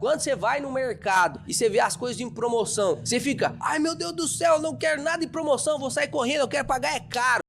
quando você vai no mercado e você vê as coisas em promoção, você fica, ai meu Deus do céu, eu não quero nada em promoção, vou sair correndo, eu quero pagar é caro.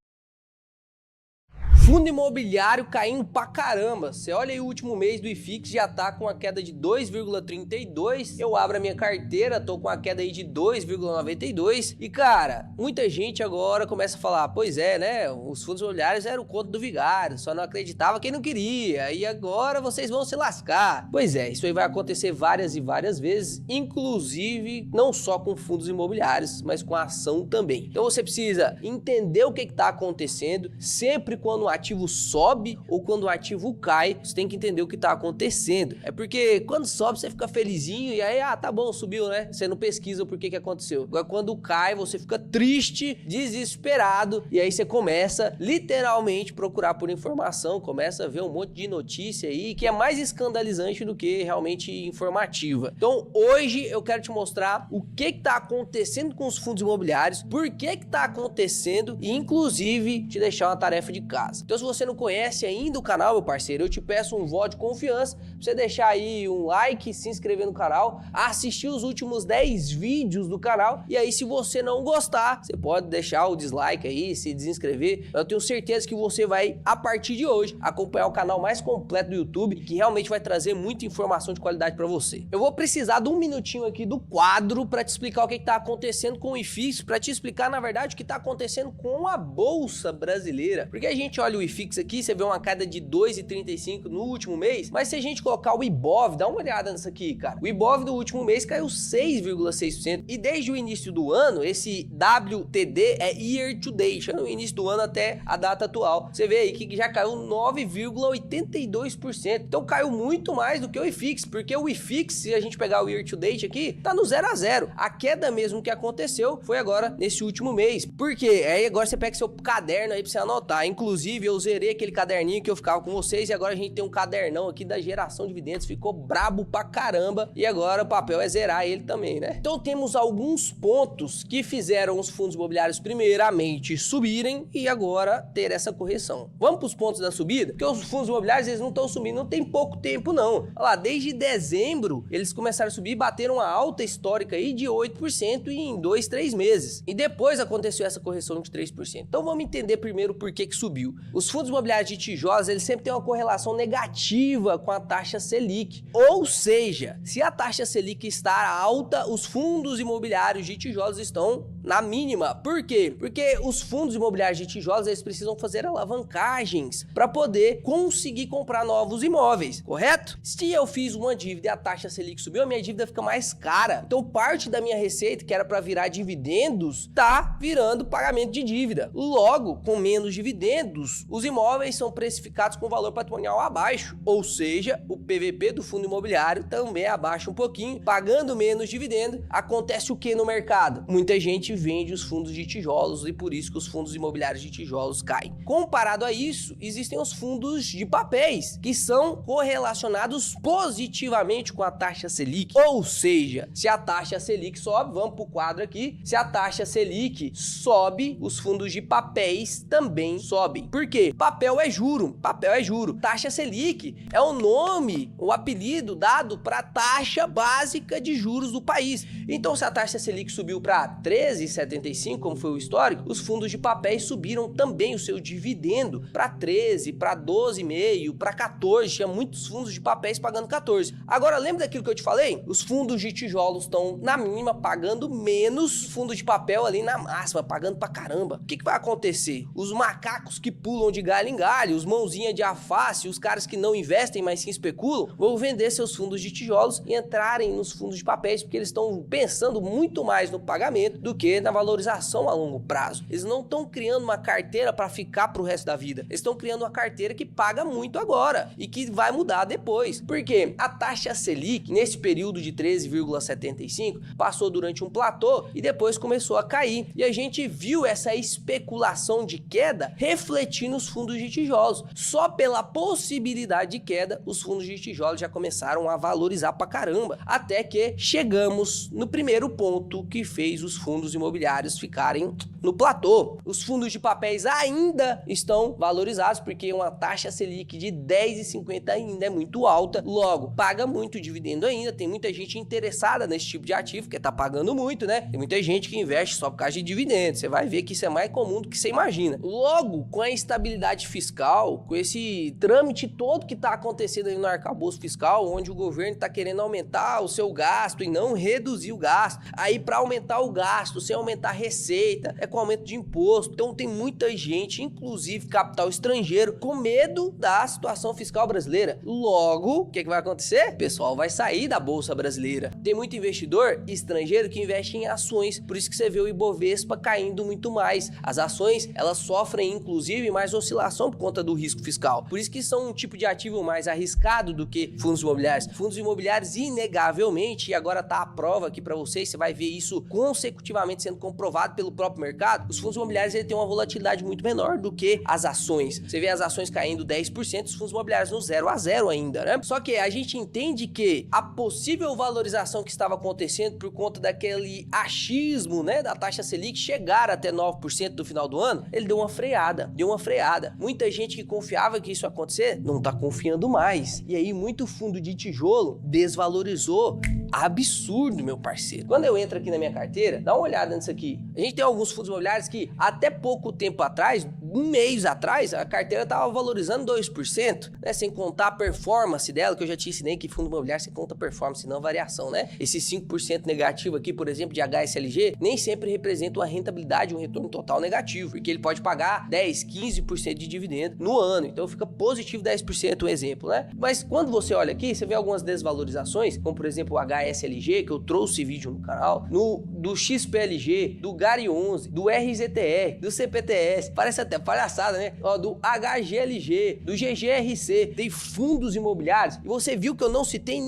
Fundo imobiliário caindo pra caramba. Você olha aí o último mês do IFIX, já tá com uma queda de 2,32. Eu abro a minha carteira, tô com uma queda aí de 2,92. E cara, muita gente agora começa a falar, pois é, né? Os fundos imobiliários eram o conto do vigário, só não acreditava quem não queria. E agora vocês vão se lascar. Pois é, isso aí vai acontecer várias e várias vezes, inclusive não só com fundos imobiliários, mas com a ação também. Então você precisa entender o que tá acontecendo. Sempre quando o ativo sobe ou quando o ativo cai, você tem que entender o que tá acontecendo. É porque quando sobe você fica felizinho e aí, tá bom, subiu, né? Você não pesquisa por que aconteceu. Agora quando cai, você fica triste, desesperado e aí você começa literalmente procurar por informação, começa a ver um monte de notícia aí que é mais escandalizante do que realmente informativa. Então hoje eu quero te mostrar o que tá acontecendo com os fundos imobiliários, por que tá acontecendo e inclusive te deixar uma tarefa de casa. Então se você não conhece ainda o canal, meu parceiro, eu te peço um voto de confiança pra você deixar aí um like, se inscrever no canal, assistir os últimos 10 vídeos do canal e aí se você não gostar, você pode deixar o dislike aí, se desinscrever. Eu tenho certeza que você vai, a partir de hoje, acompanhar o canal mais completo do YouTube, que realmente vai trazer muita informação de qualidade pra você. Eu vou precisar de um minutinho aqui do quadro pra te explicar o que tá acontecendo com o IFIX, pra te explicar, na verdade, o que tá acontecendo com a Bolsa Brasileira. Porque a gente olha o IFIX aqui, você vê uma queda de 2,35 no último mês, mas se a gente colocar o IBOV, dá uma olhada nisso aqui, cara. O IBOV do último mês caiu 6,6% e desde o início do ano, esse WTD é Year to Date, no início do ano até a data atual. Você vê aí que já caiu 9,82%. Então caiu muito mais do que o IFIX, porque o IFIX, se a gente pegar o Year to Date aqui, tá no 0 a 0. A queda mesmo que aconteceu foi agora nesse último mês. Por quê? Aí agora você pega seu caderno aí pra você anotar. Inclusive, eu zerei aquele caderninho que eu ficava com vocês e agora a gente tem um cadernão aqui da geração de dividendos, ficou brabo pra caramba e agora o papel é zerar ele também, né? Então temos alguns pontos que fizeram os fundos imobiliários primeiramente subirem e agora ter essa correção. Vamos pros pontos da subida? Porque os fundos imobiliários eles não estão subindo, não tem pouco tempo não. Olha lá, desde dezembro eles começaram a subir e bateram uma alta histórica aí de 8% em 2, 3 meses. E depois aconteceu essa correção de 3%. Então vamos entender primeiro por que subiu. Os fundos imobiliários de tijolos, eles sempre têm uma correlação negativa com a taxa Selic. Ou seja, se a taxa Selic está alta, os fundos imobiliários de tijolos estão na mínima. Por quê? Porque os fundos imobiliários de tijolos, eles precisam fazer alavancagens para poder conseguir comprar novos imóveis, correto? Se eu fiz uma dívida e a taxa Selic subiu, a minha dívida fica mais cara. Então parte da minha receita, que era para virar dividendos, tá virando pagamento de dívida. Logo, com menos dividendos, os imóveis são precificados com valor patrimonial abaixo, ou seja, o PVP do fundo imobiliário também abaixa um pouquinho, pagando menos dividendo. Acontece o que no mercado? Muita gente vende os fundos de tijolos e por isso que os fundos imobiliários de tijolos caem. Comparado a isso, existem os fundos de papéis, que são correlacionados positivamente com a taxa Selic, ou seja, se a taxa Selic sobe, vamos pro quadro aqui, se a taxa Selic sobe, os fundos de papéis também sobem. Por quê? Papel é juro, papel é juro. Taxa Selic é o nome, o apelido dado para a taxa básica de juros do país. Então, se a taxa Selic subiu para 13,75, como foi o histórico, os fundos de papéis subiram também o seu dividendo para 13, para 12,5, para 14. Tinha muitos fundos de papéis pagando 14. Agora, lembra daquilo que eu te falei? Os fundos de tijolos estão na mínima pagando menos, fundo de papel ali na máxima, pagando pra caramba. O que vai acontecer? Os macacos que pulam de galho em galho, os mãozinha de alface, os caras que não investem, mas sim especulam, vão vender seus fundos de tijolos e entrarem nos fundos de papéis, porque eles estão pensando muito mais no pagamento do que na valorização a longo prazo. Eles não estão criando uma carteira para ficar pro resto da vida. Eles estão criando uma carteira que paga muito agora e que vai mudar depois. Porque a taxa Selic, nesse período de 13,75, passou durante um platô e depois começou a cair. E a gente viu essa especulação de queda refletir investir nos fundos de tijolos. Só pela possibilidade de queda, os fundos de tijolos já começaram a valorizar pra caramba. Até que chegamos no primeiro ponto que fez os fundos imobiliários ficarem no platô. Os fundos de papéis ainda estão valorizados, porque uma taxa Selic de 10,50 ainda é muito alta. Logo, paga muito dividendo ainda. Tem muita gente interessada nesse tipo de ativo, porque tá pagando muito, né? Tem muita gente que investe só por causa de dividendos. Você vai ver que isso é mais comum do que você imagina. Logo, com a instabilidade fiscal, com esse trâmite todo que tá acontecendo aí no arcabouço fiscal, onde o governo tá querendo aumentar o seu gasto e não reduzir o gasto. Aí, para aumentar o gasto, sem aumentar a receita, é com aumento de imposto. Então, tem muita gente, inclusive capital estrangeiro, com medo da situação fiscal brasileira. Logo, o que vai acontecer? O pessoal vai sair da Bolsa Brasileira. Tem muito investidor estrangeiro que investe em ações, por isso que você vê o Ibovespa caindo muito mais. As ações, elas sofrem, inclusive, mais oscilação por conta do risco fiscal. Por isso que são um tipo de ativo mais arriscado do que fundos imobiliários. Fundos imobiliários, inegavelmente, e agora tá a prova aqui para vocês, você vai ver isso consecutivamente sendo comprovado pelo próprio mercado, os fundos imobiliários ele tem uma volatilidade muito menor do que as ações. Você vê as ações caindo 10%, os fundos imobiliários no 0 a 0 ainda, né? Só que a gente entende que a possível valorização que estava acontecendo por conta daquele achismo, né, da taxa Selic chegar até 9% no final do ano, ele deu uma freada, Muita gente que confiava que isso ia acontecer, não tá confiando mais. E aí muito fundo de tijolo desvalorizou. Absurdo, meu parceiro. Quando eu entro aqui na minha carteira, dá uma olhada nisso aqui. A gente tem alguns fundos imobiliários que até pouco tempo atrás, um mês atrás, a carteira tava valorizando 2%, né? Sem contar a performance dela, que eu já te ensinei que fundo imobiliário você conta performance, não variação, né? Esse 5% negativo aqui, por exemplo, de HSLG, nem sempre representa uma rentabilidade, um retorno total negativo, porque ele pode pagar 10, 15% de dividendo no ano. Então fica positivo 10%, um exemplo, né? Mas quando você olha aqui, você vê algumas desvalorizações, como por exemplo o HSLG, que eu trouxe vídeo no canal, do XPLG, do GARI 11, do RZTR, do CPTS, parece até palhaçada, né? Ó, do HGLG, do GGRC, tem fundos imobiliários, e você viu que eu não citei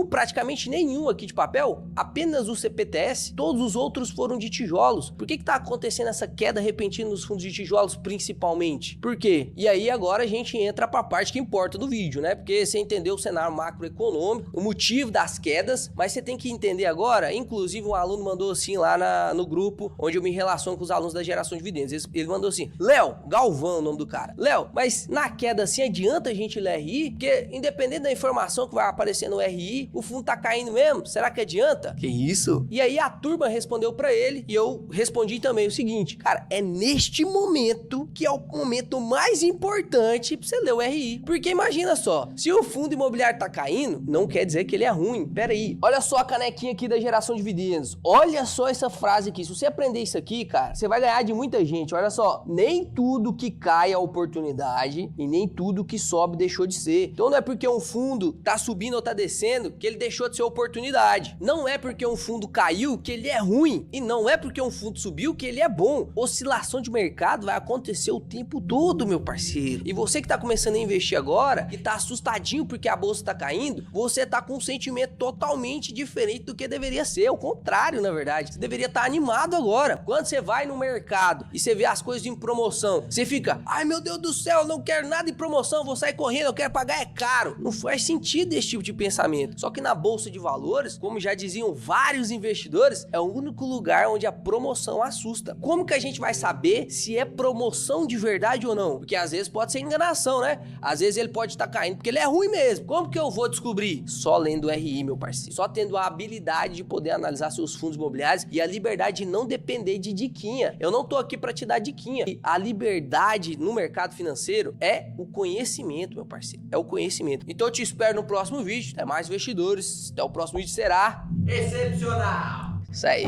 praticamente nenhum aqui de papel, apenas o CPTS, todos os outros foram de tijolos. Por que tá acontecendo essa queda repentina nos fundos de tijolos, principalmente? Por quê? E aí agora a gente entra pra parte que importa do vídeo, né? Porque você entendeu o cenário macroeconômico, o motivo das quedas, mas você tem que entender agora, inclusive um aluno mandou assim lá no grupo, onde eu me relaciono com os alunos da geração de dividendos, ele mandou assim, Léo, Galvão o nome do cara, Léo, mas na queda assim adianta a gente ler RI? Porque independente da informação que vai aparecer no RI, o fundo tá caindo mesmo, será que adianta? Que isso? E aí a turma respondeu pra ele, e eu respondi também o seguinte, cara, é neste momento que é o momento mais importante pra você ler o RI, porque imagina só, se o fundo imobiliário tá caindo, não quer dizer que ele é ruim, peraí, olha só a canequinha aqui da geração de dividendos, olha só essa frase aqui, se você aprender isso aqui, cara, você vai ganhar de muita gente, olha só, nem tudo que cai é oportunidade e nem tudo que sobe deixou de ser. Então não é porque um fundo tá subindo ou tá descendo que ele deixou de ser oportunidade. Não é porque um fundo caiu que ele é ruim e não é porque um fundo subiu que ele é bom. Oscilação de mercado vai acontecer o tempo todo, meu parceiro. E você que tá começando a investir agora, que tá assustadinho porque a bolsa tá caindo, você tá com um sentimento totalmente diferente do que deveria ser. O contrário, na verdade. Você deveria estar animado agora. Quando você vai no mercado e você vê as coisas em promoção, você fica, ai meu Deus do céu, eu não quero nada em promoção, vou sair correndo, eu quero pagar, é caro. Não faz sentido esse tipo de pensamento. Só que na bolsa de valores, como já diziam vários investidores, é o único lugar onde a promoção assusta. Como que a gente vai saber se é promoção de verdade ou não? Porque às vezes pode ser enganação, né? Às vezes ele pode estar caindo porque ele é ruim mesmo. Como que eu vou descobrir? Só lendo o RI, meu parceiro. Só tendo a habilidade de poder analisar seus fundos imobiliários e a liberdade de não depender de diquinha. Eu não tô aqui para te dar diquinha. A liberdade no mercado financeiro é o conhecimento, meu parceiro. É o conhecimento. Então eu te espero no próximo vídeo. Até mais, investidores. Até o próximo vídeo será excepcional. Isso aí.